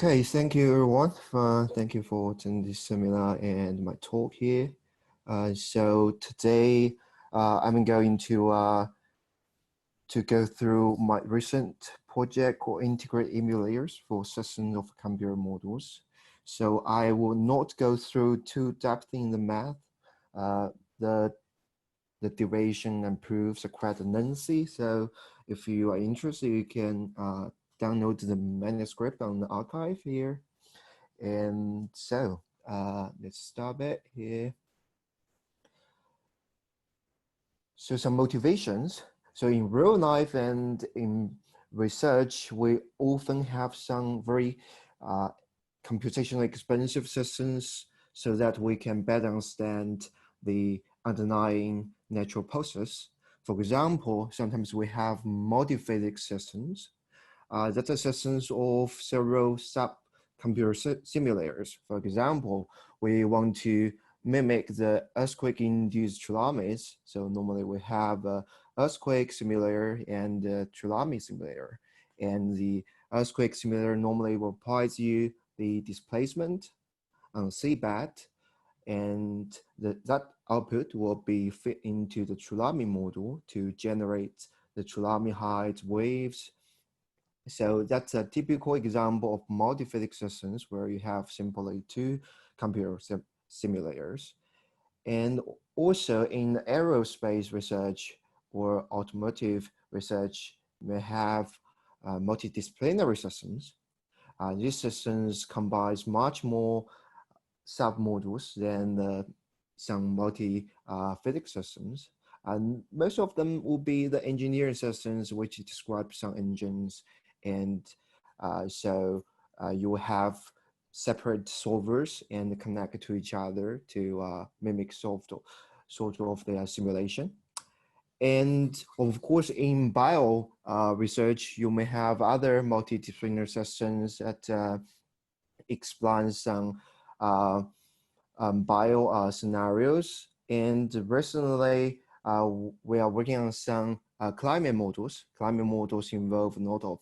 Okay, thank you everyone. Thank you for attending this seminar and my talk here. So today I'm going to go through my recent project called Integrate Emulators for Systems of Computer Models. So I will not go through too depth in the math. The derivation and proofs are quite lengthy. So if you are interested, you can download the manuscript on the archive here. And so let's start it here. So some motivations. So in real life and in research, we often have some very computationally expensive systems so that we can better understand the underlying natural process. For example, sometimes we have multi-physics systems that are systems of several sub-computer simulators. For example, we want to mimic the earthquake-induced tsunamis. So normally we have an earthquake simulator and a tsunami simulator. And the earthquake simulator normally will provide you the displacement on seabed, and that output will be fit into the tsunami model to generate the tsunami height waves. So that's a typical example of multi-physics systems where you have simply two computer simulators. And also in aerospace research or automotive research, we have multidisciplinary systems. These systems combines much more submodules than some multi-physics systems. And most of them will be the engineering systems, which describe some engines. And so you will have separate solvers and connect to each other to mimic sort of their simulation. And of course, in bio research, you may have other multidisciplinary systems that explain some bio scenarios. And recently, we are working on some climate models. Climate models involve a lot of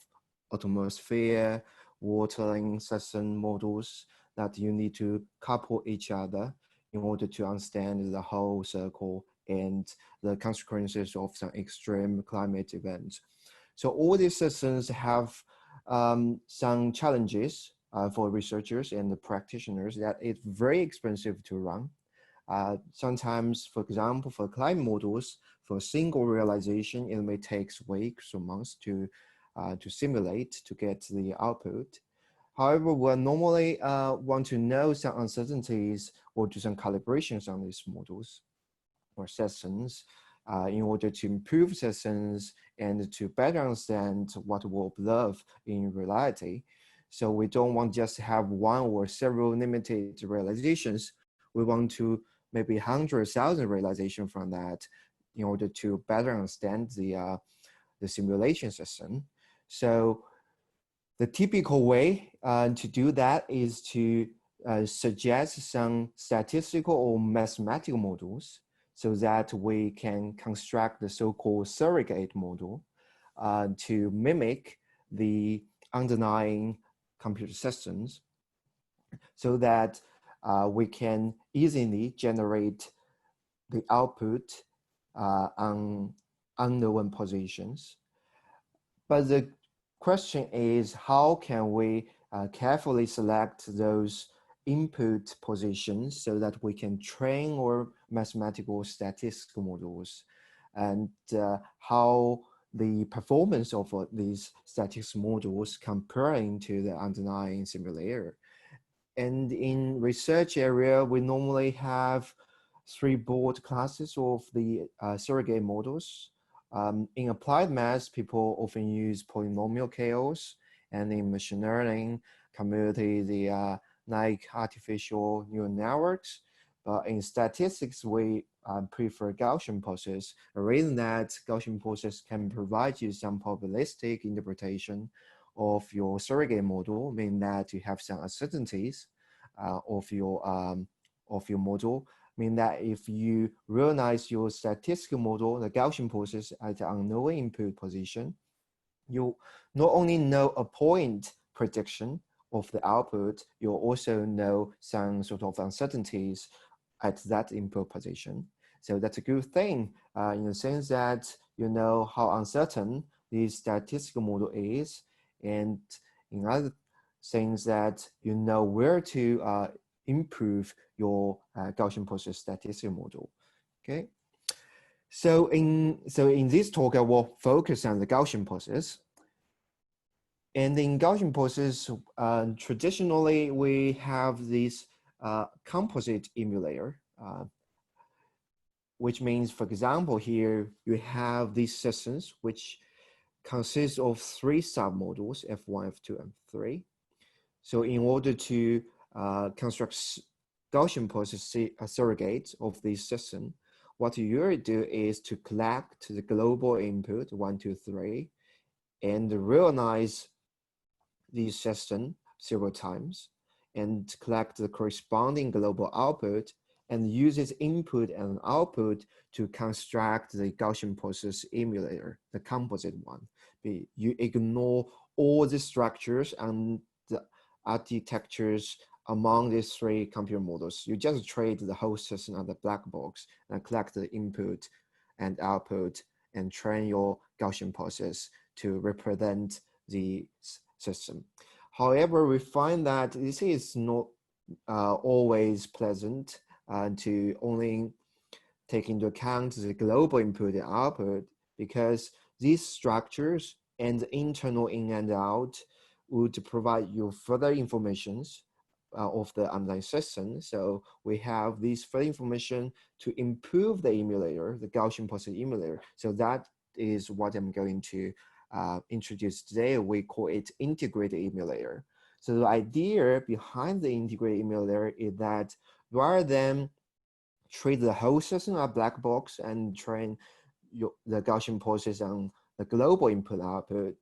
atmosphere, watering system models that you need to couple each other in order to understand the whole circle and the consequences of some extreme climate events. So all these systems have some challenges for researchers and the practitioners that it's very expensive to run. Sometimes, for example, for climate models, for a single realization, it may take weeks or months to simulate to get the output. However, we normally want to know some uncertainties or do some calibrations on these models or systems in order to improve systems and to better understand what we observe in reality. So we don't want just to have one or several limited realizations. We want to maybe 100,000 realizations from that in order to better understand the simulation system. So the typical way to do that is to suggest some statistical or mathematical models so that we can construct the so-called surrogate model to mimic the underlying computer systems so that we can easily generate the output on unknown positions. But the question is, how can we carefully select those input positions so that we can train our mathematical statistical models, and how the performance of these statistical models comparing to the underlying simulator. And in research area, we normally have three broad classes of the surrogate models. In applied math, people often use polynomial chaos, and in machine learning community, like artificial neural networks. But in statistics, we prefer Gaussian process. The reason that Gaussian process can provide you some probabilistic interpretation of your surrogate model, meaning that you have some uncertainties of your model. Mean that if you realize your statistical model, the Gaussian process at the unknown input position, you not only know a point prediction of the output, you also know some sort of uncertainties at that input position. So that's a good thing in the sense that you know how uncertain the statistical model is, and in other things that you know where to improve your Gaussian process statistical model. Okay. So in this talk, I will focus on the Gaussian process. And in Gaussian process, traditionally we have this composite emulator, which means, for example, here you have these systems which consist of 3 submodules, F1, F2, and F3. So in order to construct Gaussian process surrogates of this system, what you will do is to collect the global input 1, 2, 3, and realize the system several times, and collect the corresponding global output, and use its input and output to construct the Gaussian process emulator, the composite one. You ignore all the structures and the architectures among these 3 computer models. You just treat the whole system as a black box and collect the input and output and train your Gaussian process to represent the system. However, we find that this is not always pleasant to only take into account the global input and output, because these structures and the internal in and out would provide you further informations of the underlying system. So we have this further information to improve the emulator, the Gaussian process emulator. So that is what I'm going to introduce today. We call it integrated emulator. So the idea behind the integrated emulator is that rather than treat the whole system as a black box and train the Gaussian process on the global input output,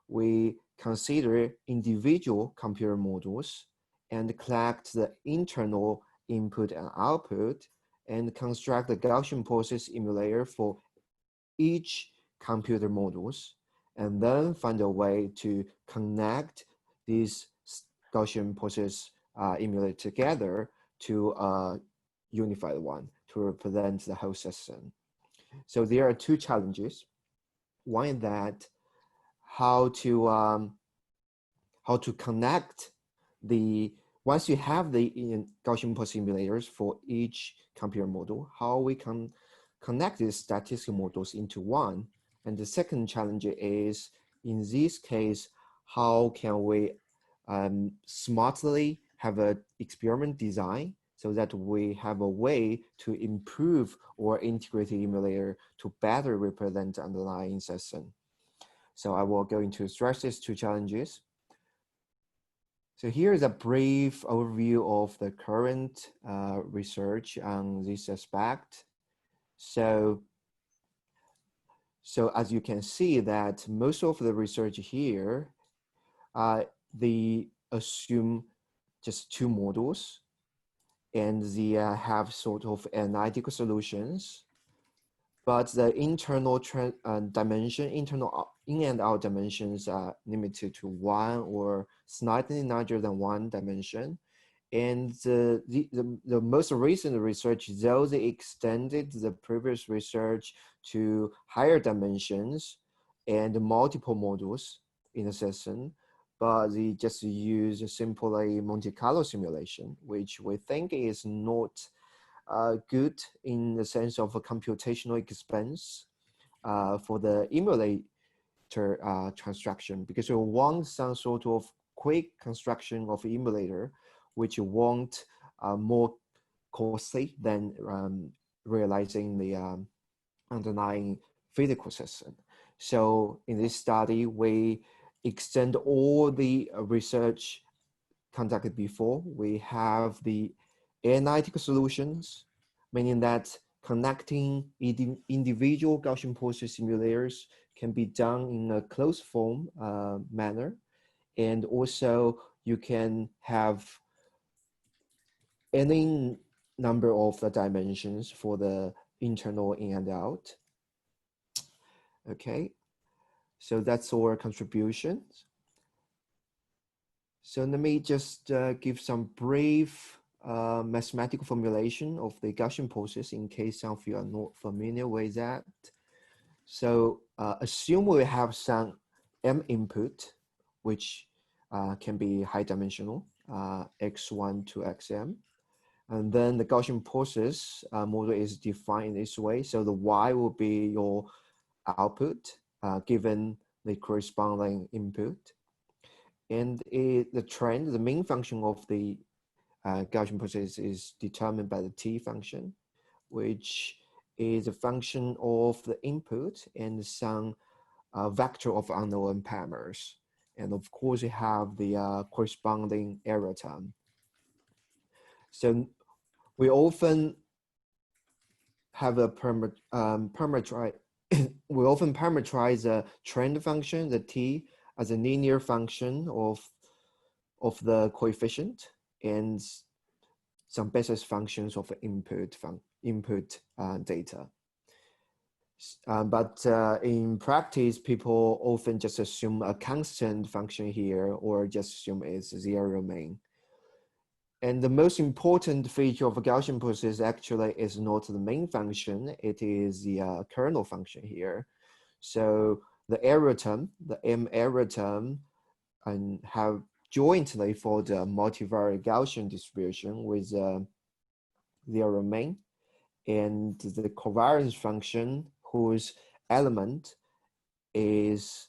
we consider individual computer models and collect the internal input and output and construct the Gaussian process emulator for each computer models, and then find a way to connect these Gaussian process emulator together to a unified one to represent the whole system. So there are 2 challenges. One is that how to connect the, once you have the Gaussian process simulators for each computer model, how we can connect these statistical models into one. And the second challenge is, in this case, how can we smartly have an experiment design so that we have a way to improve or integrate the emulator to better represent the underlying system. So I will go into stress these 2 challenges. So here is a brief overview of the current research on this aspect. So as you can see that most of the research here, they assume just 2 models, and they have sort of analytical solutions, but the internal dimension, internal in and out dimensions are limited to 1 or slightly larger than 1 dimension. And the most recent research, though they extended the previous research to higher dimensions and multiple models in the system, but they just use simply Monte Carlo simulation, which we think is not good in the sense of a computational expense for the emulator construction, because we want some sort of quick construction of emulator, which won't more costly than realizing the underlying physical system. So in this study, we extend all the research conducted before. We have the analytic solutions, meaning that connecting individual Gaussian process simulators can be done in a closed form manner. And also you can have any number of the dimensions for the internal in and out. Okay, so that's our contributions. So let me just give some brief mathematical formulation of the Gaussian process in case some of you are not familiar with that. So assume we have some m input, which can be high dimensional, x1 to xm. And then the Gaussian process model is defined in this way. So the y will be your output given the corresponding input. And the trend, the main function of the Gaussian process is determined by the t function, which is a function of the input and some vector of unknown parameters. And of course, you have the corresponding error term. So we often have a parameterize. We often parameterize a trend function, the t, as a linear function of the coefficient and some basis functions of input data. But in practice, people often just assume a constant function here or just assume it's zero main. And the most important feature of a Gaussian process actually is not the main function, it is the kernel function here. So the error term, the m error term, and have jointly for the multivariate Gaussian distribution with zero main, and the covariance function whose element is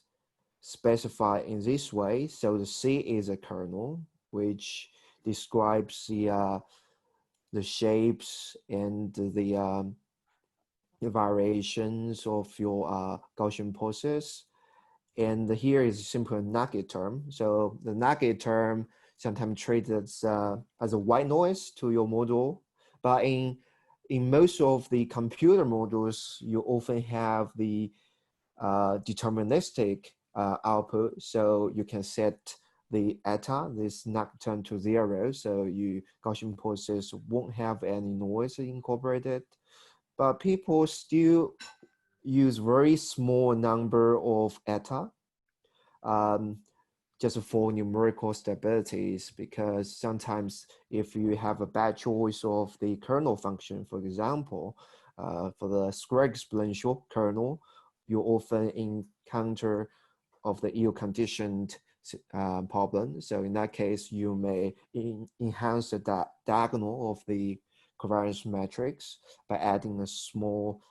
specified in this way. So the C is a kernel, which describes the shapes and the variations of your Gaussian process. And here is simply a nugget term. So the nugget term sometimes treated as a white noise to your model, but in most of the computer models, you often have the deterministic output. So you can set the eta, this nugget term, to 0. So you Gaussian process won't have any noise incorporated. But people still use very small number of eta just for numerical stabilities, because sometimes if you have a bad choice of the kernel function, for example, for the square exponential kernel, you often encounter of the ill-conditioned problem. So in that case, you may enhance the diagonal of the covariance matrix by adding a small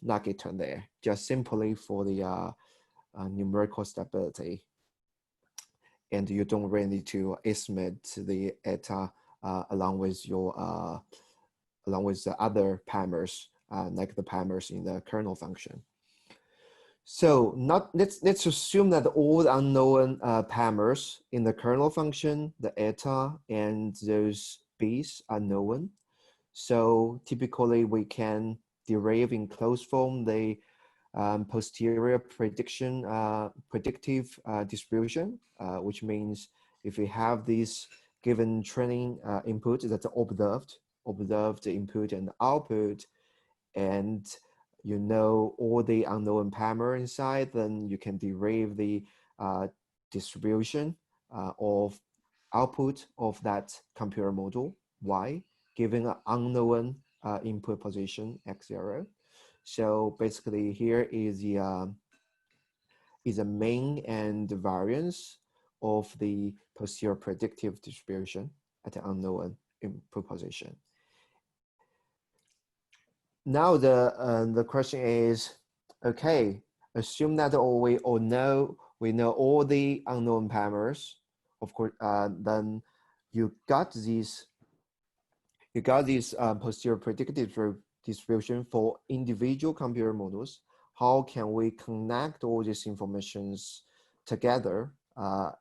nugget term there, just simply for the numerical stability. And you don't really need to estimate the eta along with your along with the other parameters, like the parameters in the kernel function. So let's assume that all the unknown parameters in the kernel function, the eta and those b's are known. So typically we can derive in closed form the posterior predictive distribution, which means if we have this given training input that's observed input and output, and you know all the unknown parameter inside, then you can derive the distribution of output of that computer model y, given an unknown input position x0. So basically here is the mean and the variance of the posterior predictive distribution at the unknown input position. Now the question is, okay, assume that we know all the unknown parameters. Of course, then you got these posterior predictive distribution for individual computer models. How can we connect all these informations together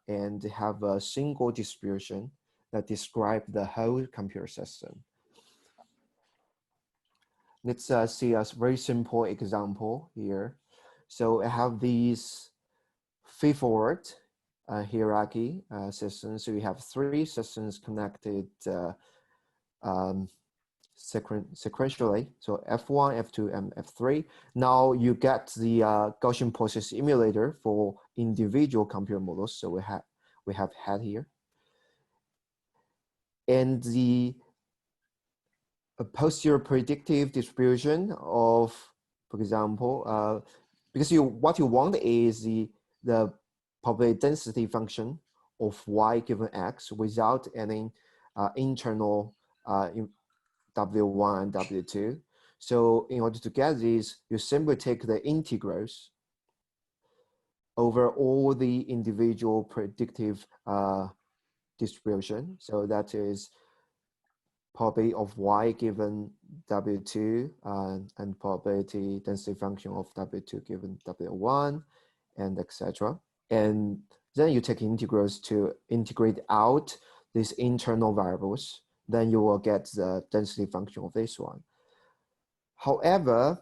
and have a single distribution that describes the whole computer system? Let's see a very simple example here. So I have these feed-forward hierarchy systems. So we have 3 systems connected sequentially. So F1, F2, and F3. Now you get the Gaussian process emulator for individual computer models. So we have had here. And the posterior predictive distribution of, for example, because what you want is the probability density function of y given x without any internal W1 and W2. So in order to get this, you simply take the integrals over all the individual predictive distribution. So that is probability of y given W2 and probability density function of W2 given W1 and etc. And then you take integrals to integrate out these internal variables. Then you will get the density function of this one. However,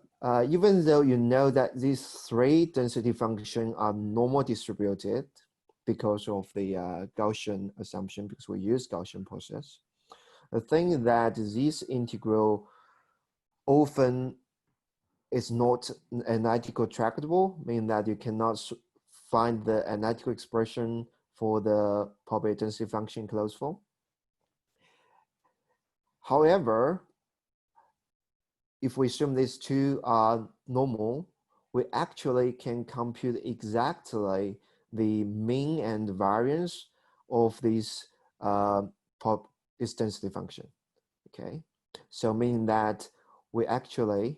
even though you know that these three density functions are normal distributed because of the Gaussian assumption, because we use Gaussian process, the thing that this integral often is not analytical tractable, meaning that you cannot find the analytical expression for the probability density function in closed form. However, if we assume these two are normal, we actually can compute exactly the mean and variance of this density function. Okay, so meaning that we actually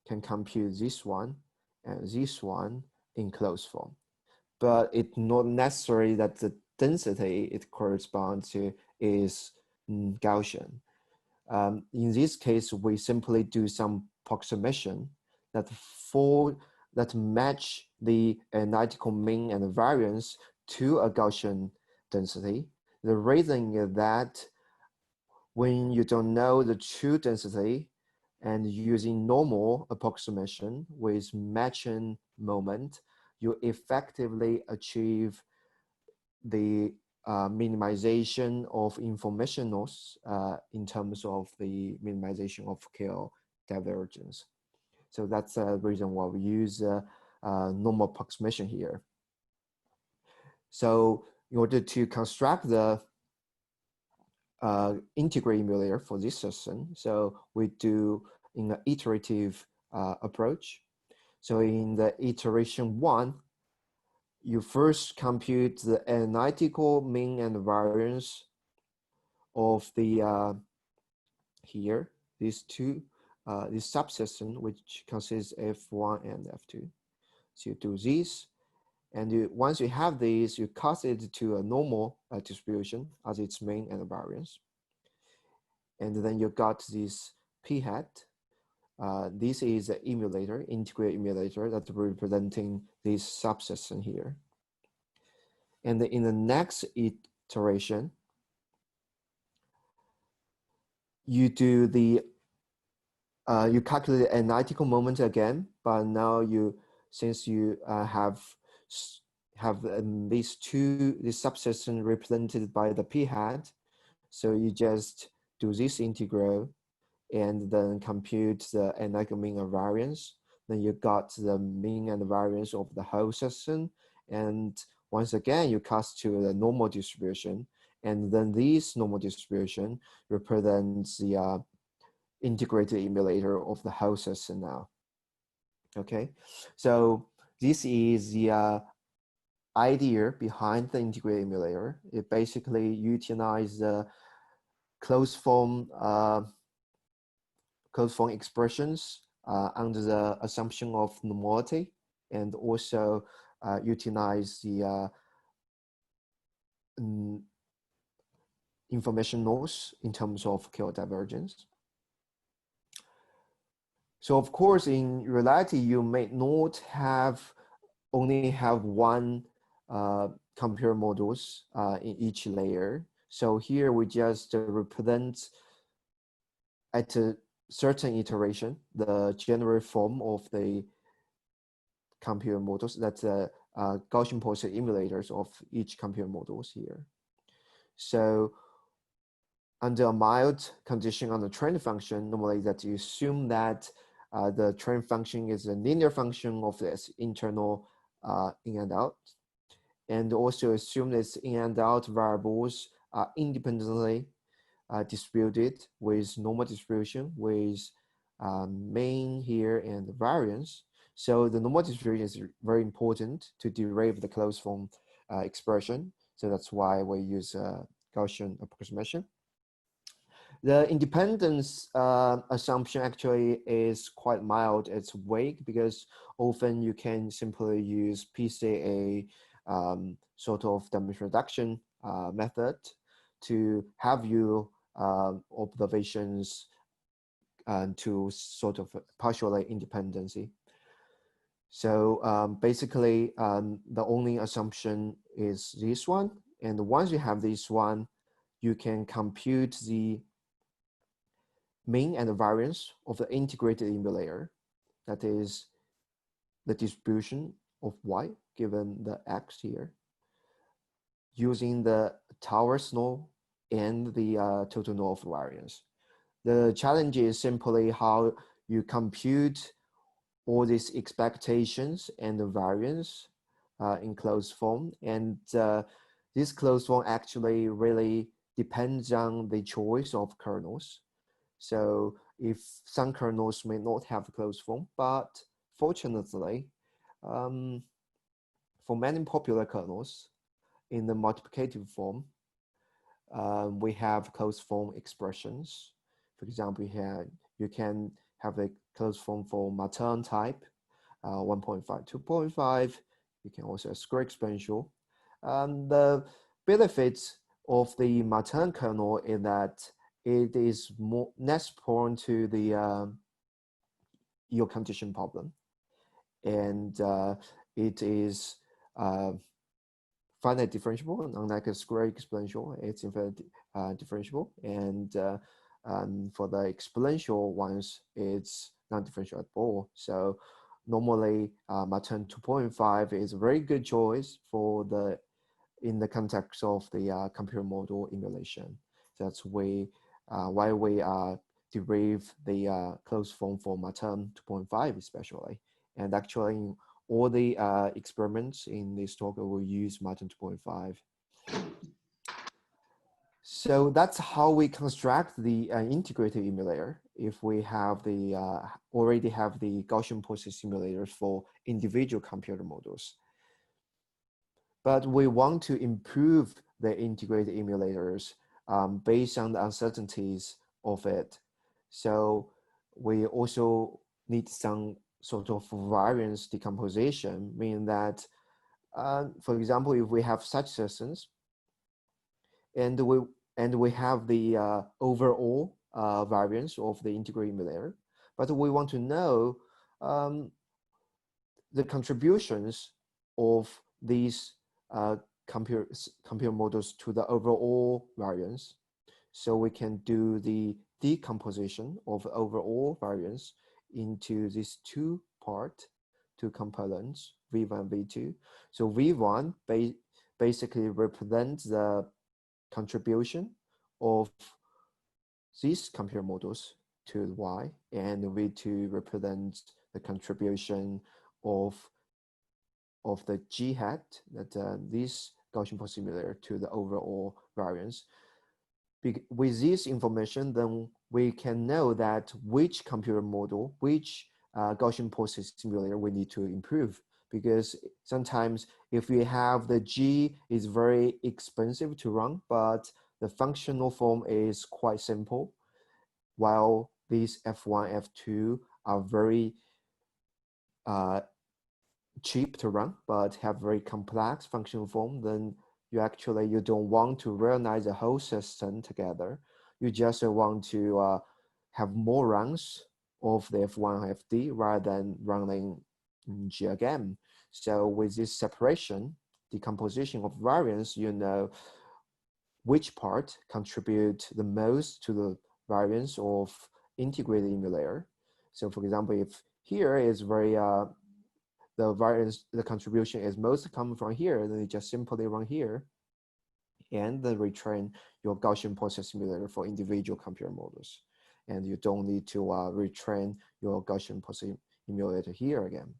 can compute this one and this one in closed form, but it's not necessary that the density it corresponds to is Gaussian. In this case, we simply do some approximation that match the analytical mean and variance to a Gaussian density. The reason is that when you don't know the true density and using normal approximation with matching moment, you effectively achieve the minimization of informationals in terms of the minimization of KL divergence. So that's the reason why we use normal approximation here. So in order to construct the integrate emulator for this system, so we do in an iterative approach. So in the iteration 1, you first compute the analytical mean and variance of the here these two this subsystem, which consists F1 and F2. So you do this, and once you have these, you cast it to a normal distribution as its mean and variance, and then you got this p hat. This is the emulator, integrate emulator, that's representing this subsystem here. And in the next iteration, you do the you calculate the analytical moment again, but now since you have these this subsystem represented by the p hat, so you just do this integral and then compute the analytical mean and variance. Then you got the mean and variance of the whole system, and once again you cast to the normal distribution, and then this normal distribution represents the integrated emulator of the whole system now. Okay, so this is the idea behind the integrated emulator. It basically utilizes the closed form expressions under the assumption of normality, and also utilize the information nodes in terms of KL divergence. So of course, in reality, you may not only have one computer models in each layer. So here we just represent at a certain iteration the general form of the computer models. That's the Gaussian process emulators of each computer models here. So under a mild condition on the training function, normally that you assume that the training function is a linear function of this internal in and out, and also assume this in and out variables are independently distributed with normal distribution with Ming here and the variance. So the normal distribution is very important to derive the closed form expression. So that's why we use Gaussian approximation. The independence assumption actually is quite mild. It's weak because often you can simply use PCA sort of dimension reduction method to have your observations to sort of partially independency. So basically, the only assumption is this one. And once you have this one, you can compute the mean and the variance of the integrated emulator. That is the distribution of y given the x here, using the Towers law and the total law of variance. The challenge is simply how you compute all these expectations and the variance in closed form. And this closed form actually really depends on the choice of kernels. So if some kernels may not have a closed form, but fortunately, for many popular kernels in the multiplicative form, we have closed form expressions. For example, you can have a closed form for Matérn type, 1.5, 2.5. You can also have square exponential. The benefits of the Matérn kernel is that it is less prone to the yield condition problem, and it is finite differentiable, unlike a square exponential, it's infinite differentiable, and for the exponential ones, it's not differential at all. So normally, Matérn 2.5 is a very good choice for in the context of the computer model emulation. That's why we derive the closed form for Matérn 2.5 especially. And actually, in all the experiments in this talk, will use Matérn 2.5. So that's how we construct the integrated emulator. If we have the already have the Gaussian process simulators for individual computer models, but we want to improve the integrated emulators based on the uncertainties of it. So we also need some sort of variance decomposition, meaning that, for example, if we have such systems, and we have the overall variance of the integrated emulator, but we want to know the contributions of these computer models to the overall variance. So we can do the decomposition of overall variance into these two components, V1 and V2. So V1 basically represents the contribution of these computer models to Y, and V2 represents the contribution of the G hat, that this Gaussian process simulator, to the overall variance. With this information, then we can know that which computer model, which Gaussian process simulator we need to improve. Because sometimes if we have the G is very expensive to run, but the functional form is quite simple, while these F1, F2 are very cheap to run, but have very complex functional form, then you don't want to realize the whole system together. You just want to have more runs of the F1 FD rather than running G again. So with this separation, decomposition of variance, you know which part contribute the most to the variance of integrated emulator. So for example, if here is very the variance, the contribution is most coming from here, then you just simply run here and then retrain your Gaussian process simulator for individual computer models. And you don't need to retrain your Gaussian process emulator here again.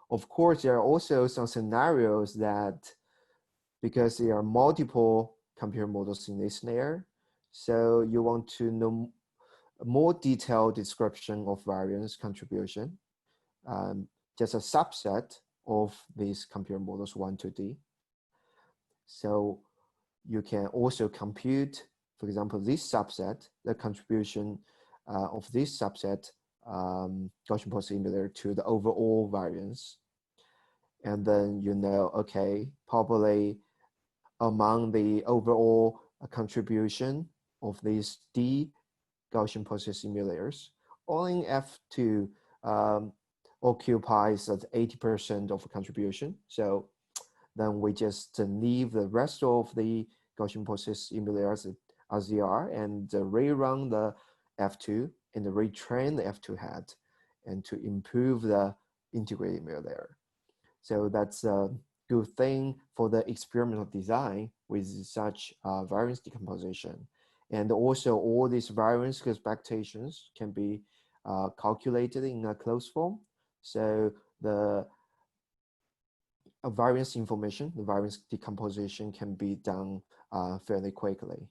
Of course, there are also some scenarios that, because there are multiple computer models in this layer, So you want to know a more detailed description of variance contribution, just a subset of these computer models 1 to D. So you can also compute, for example, this subset, the contribution of this subset Gaussian process emulator to the overall variance. And then you know, okay, probably among the overall contribution of these D Gaussian process simulators, only F2 occupies 80% of the contribution. So then we just leave the rest of the Gaussian process simulators as they are and rerun the F2 and retrain the F2 head and to improve the integrated emulator. So that's a good thing for the experimental design with such variance decomposition. And also all these variance expectations can be calculated in a closed form. So the variance information, the variance decomposition can be done fairly quickly.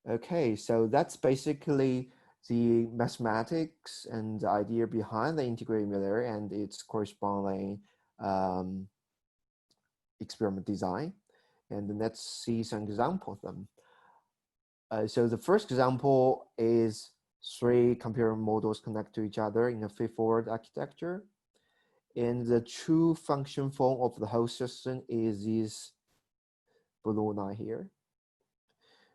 Okay, so that's basically the mathematics and the idea behind the integrated emulator and its corresponding experiment design. And let's see some examples of them. So the first example is 3 computer models connect to each other in a feed-forward architecture. And the true function form of the whole system is this blue line here.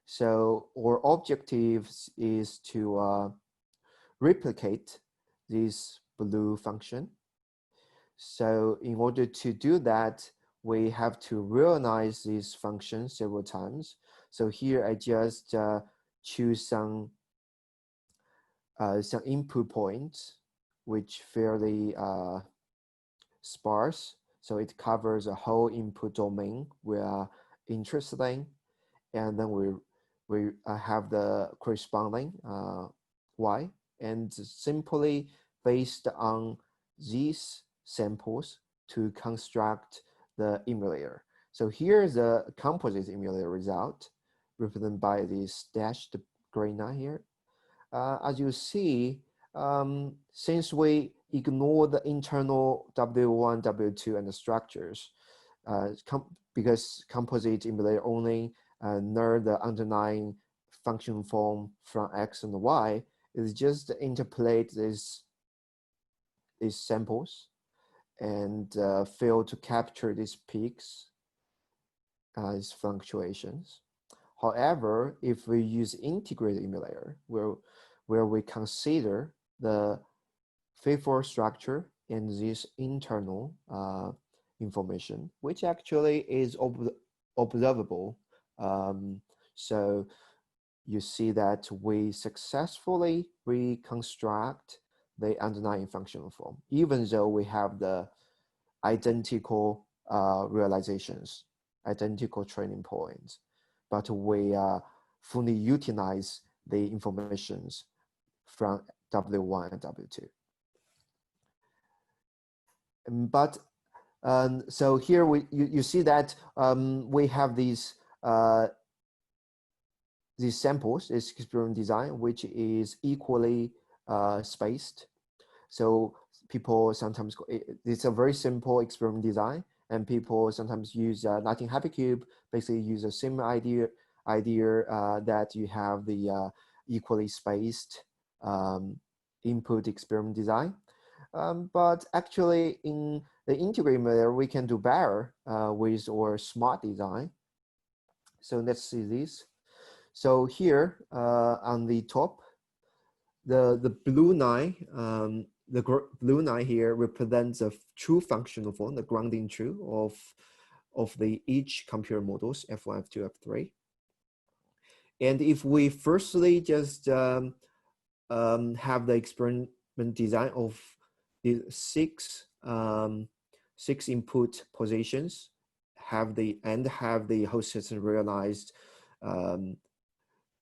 So our objective is to replicate this blue function. So in order to do that, we have to realize this function several times. So here I just choose some input points, which fairly sparse. So it covers a whole input domain we are interested in. And then we have the corresponding y. And simply based on these samples to construct the emulator. So here's the composite emulator result represented by this dashed green line here. As you see, since we ignore the internal W1, W2 and the structures, because composite emulator only learn the underlying function form from X and Y, is just interpolate these samples and fail to capture these peaks, these fluctuations. However, if we use integrated emulator, where we consider the feed-forward structure and this internal information, which actually is observable. So you see that we successfully reconstruct the underlying functional form, even though we have the identical realizations, identical training points, but we fully utilize the informations from W1 and W2. But so here you see that we have these samples, this experiment design, which is equally spaced. So people sometimes, it's a very simple experiment design, and people sometimes use Latin hypercube, basically use a similar idea that you have the equally spaced input experiment design. But actually in the integrated emulator, we can do better with our smart design. So let's see this. So here on the top, the blue line, blue line here represents a true functional form, the grounding true of the each computer models F1, F2, F3. And if we firstly just have the experiment design of the six input positions, have the whole system realized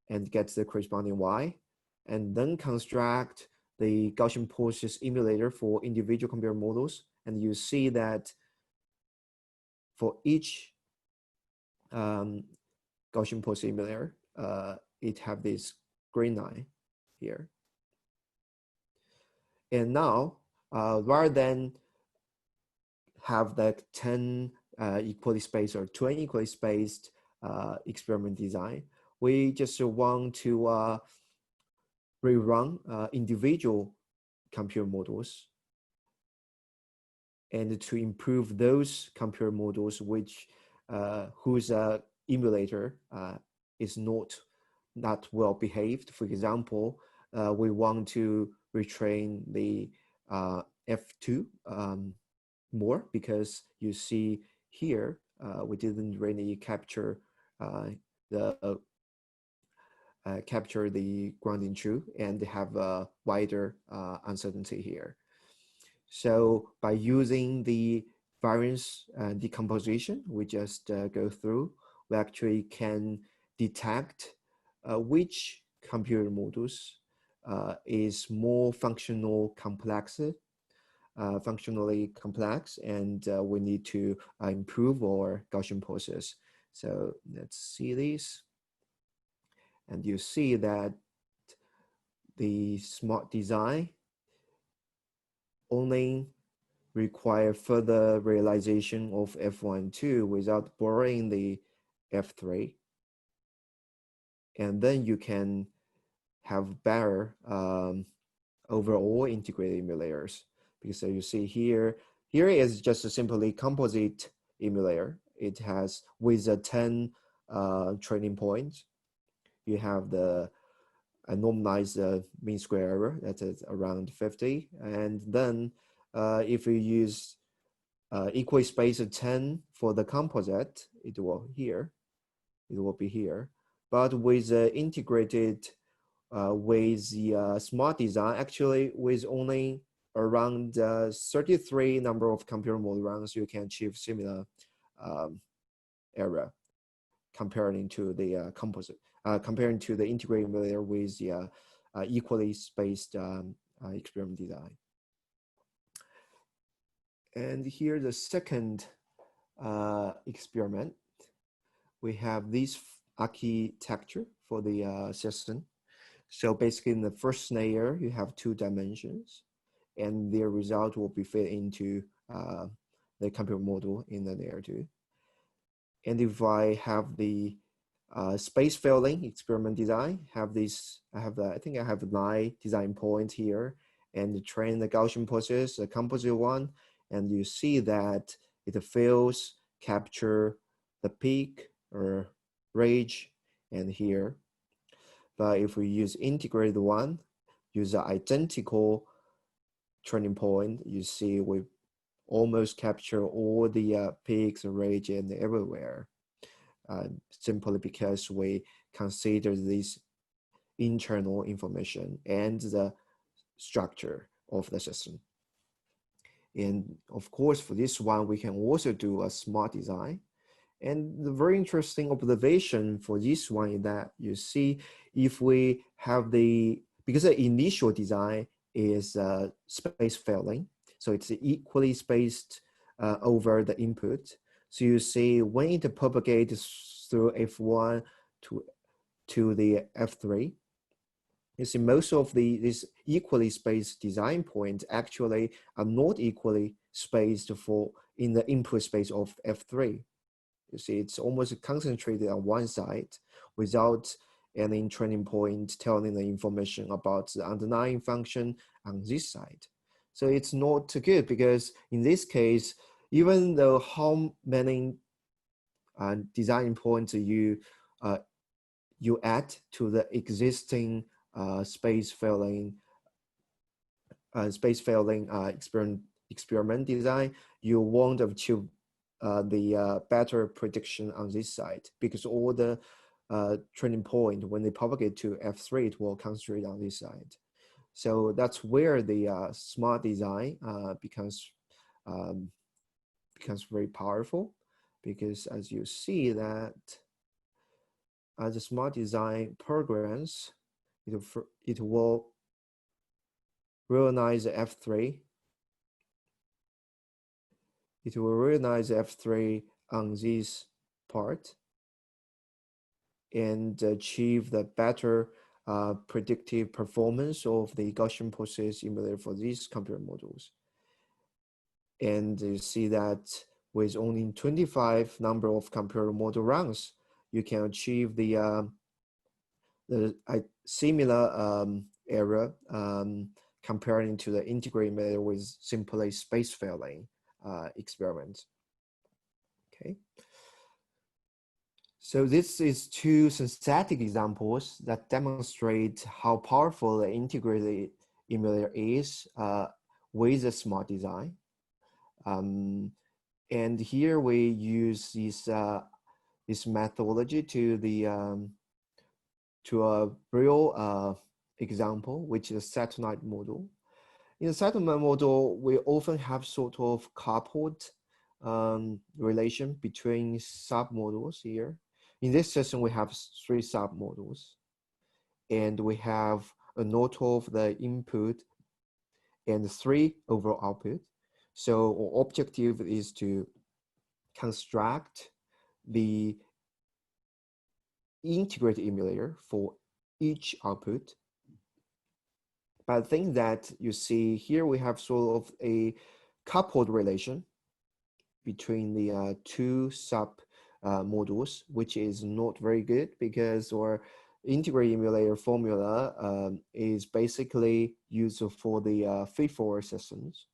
and get the corresponding y, and then construct the Gaussian process emulator for individual computer models. And you see that for each Gaussian pulse emulator, it have this green line here. And now, rather than have like 10 equally spaced or 20 equally spaced experiment design, we just want to rerun individual computer models and to improve those computer models whose emulator is not well behaved. For example, we want to retrain the F2 more, because you see here we didn't really capture the grounding true and have a wider uncertainty here. So by using the variance decomposition we just go through, we actually can detect which computer models is more functionally complex, and we need to improve our Gaussian pulses. So let's see these. And you see that the smart design only require further realization of F1 and 2 without borrowing the F3. And then you can have better overall integrated emulators. Because you see here is just a simply composite emulator. It has with a 10 training points. You have the normalized mean square error that is around 50, and then if you use equal space of 10 for the composite, it will be here. But with integrated with the smart design, actually with only around 33 number of computer model runs, you can achieve similar error comparing to the composite, comparing to the integrated emulator with the equally spaced experiment design. And here the second experiment, we have this architecture for the system. So basically in the first layer, you have 2 dimensions, and their result will be fed into the computer model in the layer 2. And if I have the space filling experiment design, I think I have 9 design points here, and train the Gaussian pulses, the composite one, and you see that it fails capture the peak or range and here. But if we use integrated one, use an identical training point, you see we almost capture all the peaks and range and everywhere, simply because we consider this internal information and the structure of the system. And of course, for this one, we can also do a smart design. And the very interesting observation for this one is that you see if we have because the initial design is space filling, so it's equally spaced over the input. So you see when it propagates through F1 to the F3, you see most of these equally spaced design points actually are not equally spaced in the input space of F3. You see, it's almost concentrated on one side without any training point telling the information about the underlying function on this side. So it's not good, because in this case, even though how many design points you add to the existing space filling experiment design, you won't achieve the better prediction on this side, because all the training point, when they propagate to F3, it will concentrate on this side. So that's where the smart design becomes very powerful, because as you see that as the smart design programs, it will realize F3. It will realize F3 on this part. and achieve the better predictive performance of the Gaussian process emulator for these computer models. And you see that with only 25 number of computer model runs, you can achieve the similar error comparing to the integrated emulator with simply space filling experiments. Okay. So this is two synthetic examples that demonstrate how powerful the integrated emulator is with a smart design. And here we use this methodology to a real example, which is a satellite model. In a satellite model, we often have sort of coupled relation between submodels here. In this session, we have 3 submodels, and we have a note of the input and 3 overall output. So our objective is to construct the integrated emulator for each output. But the thing that you see here, we have sort of a coupled relation between the 2 sub modules, which is not very good because our integrated emulator formula is basically used for the feed-forward systems.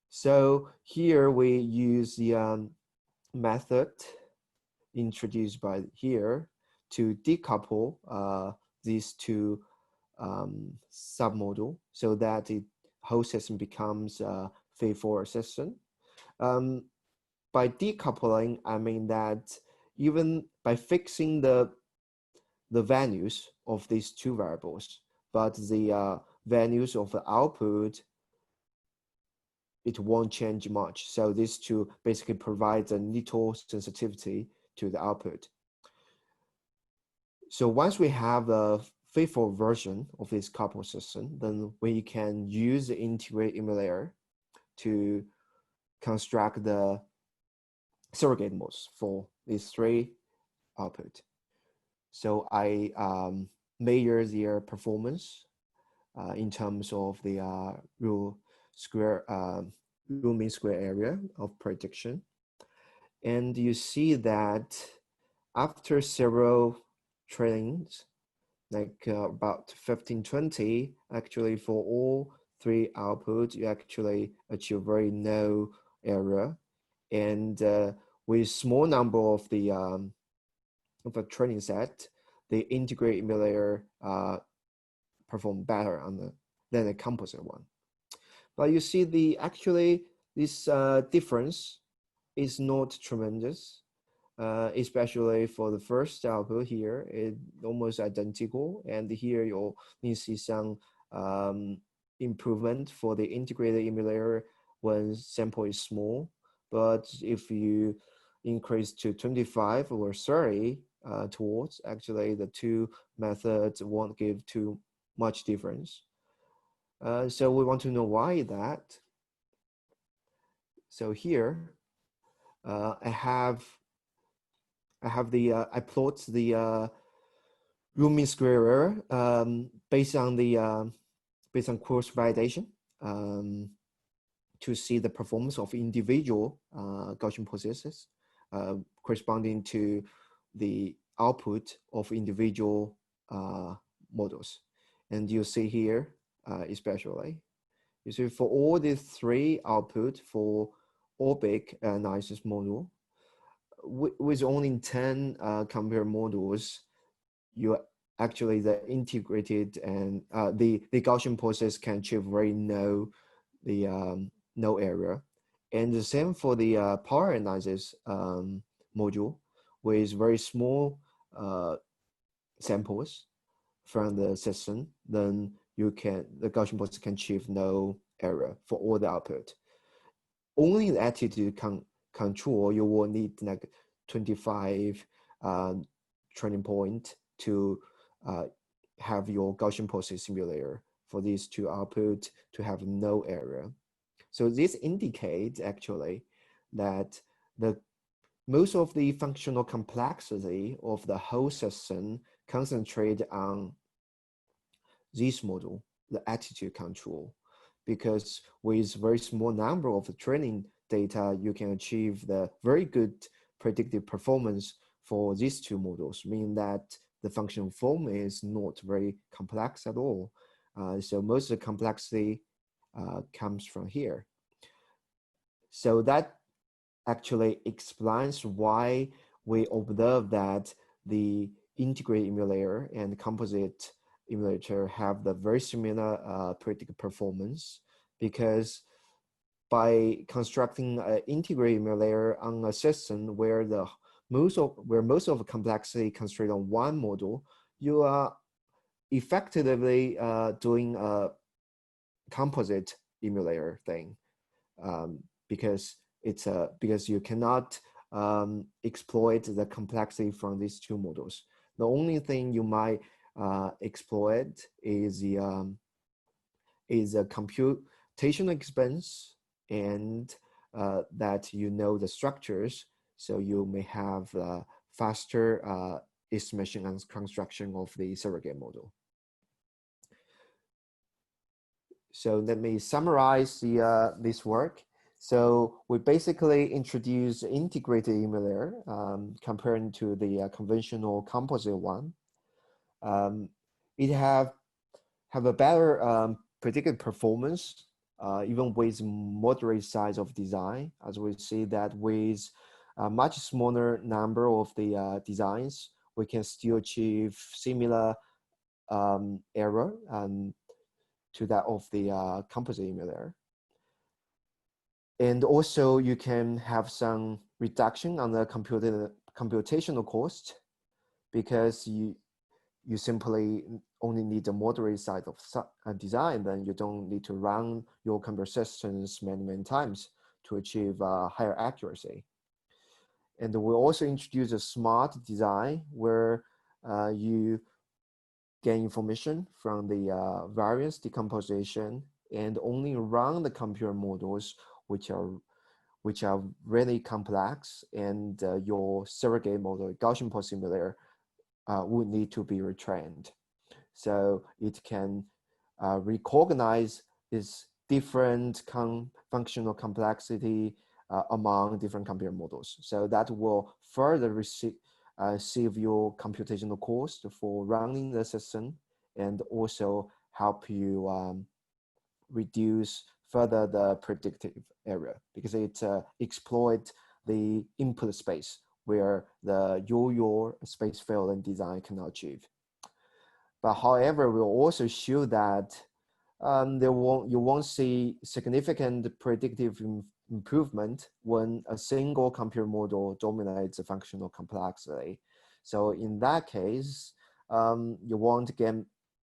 So here we use the method introduced by here to decouple these 2 submodule so that the whole system becomes a feed-forward system. By decoupling, I mean that even by fixing the values of these 2 variables, but the values of the output, it won't change much. So these 2 basically provide a little sensitivity to the output. So once we have a feed-forward version of this coupled system, then we can use the integrated emulator to construct the surrogate modes for these 3 output. So I measure their performance in terms of the rule mean square area of prediction. And you see that after several trainings, like about 15, 20, actually for all 3 outputs, you actually achieve very low error. And with small number of a training set, the integrated emulator perform better than the composite one. But you see actually this difference is not tremendous, especially for the first output here, it's almost identical. And here you'll need to see some improvement for the integrated emulator when sample is small. But if you increase to 25 or 30 towards, actually the 2 methods won't give too much difference. So we want to know why that. So here I plot the root mean square error based on cross validation to see the performance of individual Gaussian processes corresponding to the output of individual models. And you see here, especially, you see for all these 3 output for orbic analysis model, with only 10 computer models, you actually the integrated and the Gaussian process can achieve very no error. And the same for the power analysis module with very small samples from the system, then the Gaussian process can achieve no error for all the output. Only the attitude control, you will need like 25 training point to have your Gaussian process simulator for these 2 output to have no error. So this indicates actually that the most of the functional complexity of the whole system concentrate on this model, the attitude control, because with very small number of training data, you can achieve the very good predictive performance for these two models, meaning that the function form is not very complex at all. So most of the complexity comes from here. So that actually explains why we observe that the integrated emulator and composite emulator have the very similar predictive performance, because by constructing an integrated emulator on a system where most of the complexity concentrated on one model, you are effectively doing a composite emulator thing, because you cannot exploit the complexity from these two models. The only thing you might exploit is a computational expense, and that you know the structures, so you may have faster estimation and construction of the surrogate model. So let me summarize this work. So we basically introduce integrated emulator comparing to the conventional composite one. It have a better predicted performance, even with moderate size of design, as we see that with a much smaller number of the designs, we can still achieve similar error to that of the composite emulator. And also you can have some reduction on the computational cost, because you simply only need a moderate size of design, then you don't need to run your computer systems many times to achieve higher accuracy. And we also introduce a smart design where you gain information from the variance decomposition and only run the computer models which are really complex, and your surrogate model, Gaussian simulator, would need to be retrained. So it can recognize this different functional complexity among different computer models. So that will further save your computational cost for running the system, and also help you reduce further the predictive error, because it exploits the input space where your space field and design cannot achieve. But however, we'll also show that you won't see significant predictive improvement when a single computer model dominates the functional complexity. So in that case, you won't get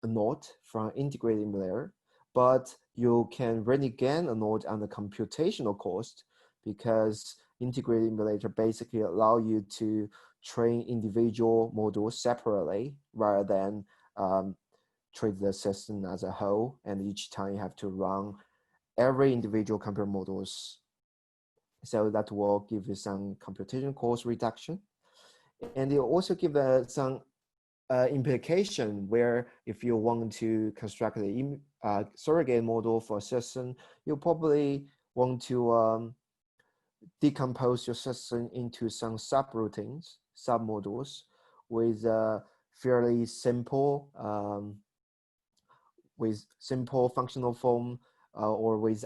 a node from integrated emulator, but you can really gain a node on the computational cost, because integrated emulator basically allow you to train individual models separately rather than treat the system as a whole, and each time you have to run every individual computer models. So that will give you some computational cost reduction. And it also give some implication where if you want to construct the surrogate model for a system, you probably want to decompose your system into some subroutines, submodels, with fairly simple functional form or with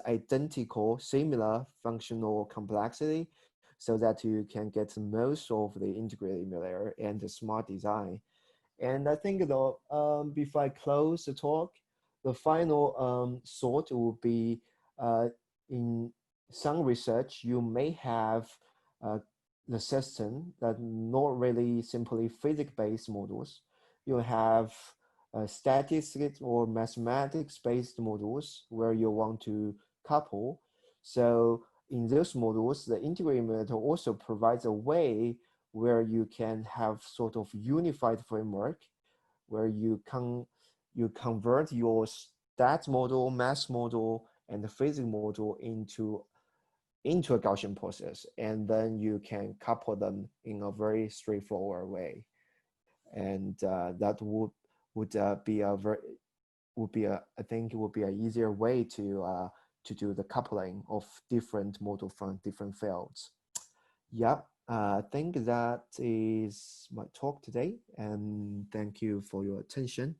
similar functional complexity, so that you can get most of the integrated emulator and the smart design. And I think though, before I close the talk, the final thought will be in some research, you may have the system that not really simply physics-based models. You have statistics or mathematics-based models where you want to couple. So in those models, the integrated emulator also provides a way where you can have sort of unified framework where you convert your stats model, math model, and the physics model into into a Gaussian process, and then you can couple them in a very straightforward way, and that would be a very would be a I think it would be an easier way to do the coupling of different model from different fields. Yeah, I think that is my talk today, and thank you for your attention.